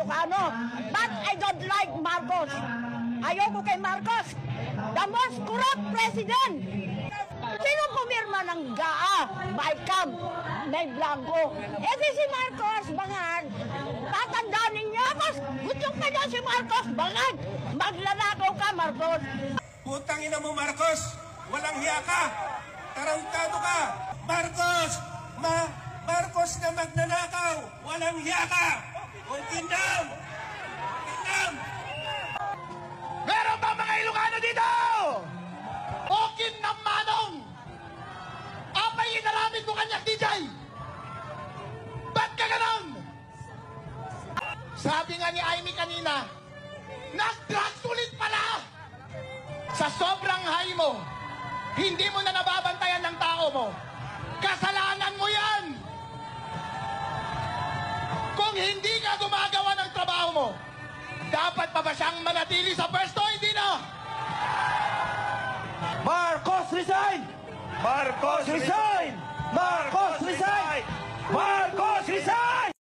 Ilocano. But I don't like Marcos. Ayoko kay Marcos. The most corrupt president. Sino pumirma ng GAA, Baikam, May Blanco? Eh di si Marcos, bangag. Tatandaan ninyo, gusto ka niya si Marcos, bangag. Maglalakaw ka, Marcos. Putang ina mo, Marcos. Walang hiya ka. Tarantado ka. Marcos! Marcos na magnanakaw. Walang hiya ka. O tindam! Tindam! Meron ba mga Ilocano dito? Okin ng manong! Apay inaramid mo kanyak, DJ! Ba't ka ganon? Sabi nga ni Amy kanina, nag-drugs ulit pala! Sa sobrang high mo, hindi mo na nababantayan ng tao mo. Kasalanan mo yan! Kung hindi ka gumagawa ng trabaho mo, dapat pa ba siyang manatili sa pwesto? Hindi na! Marcos resign! Marcos resign!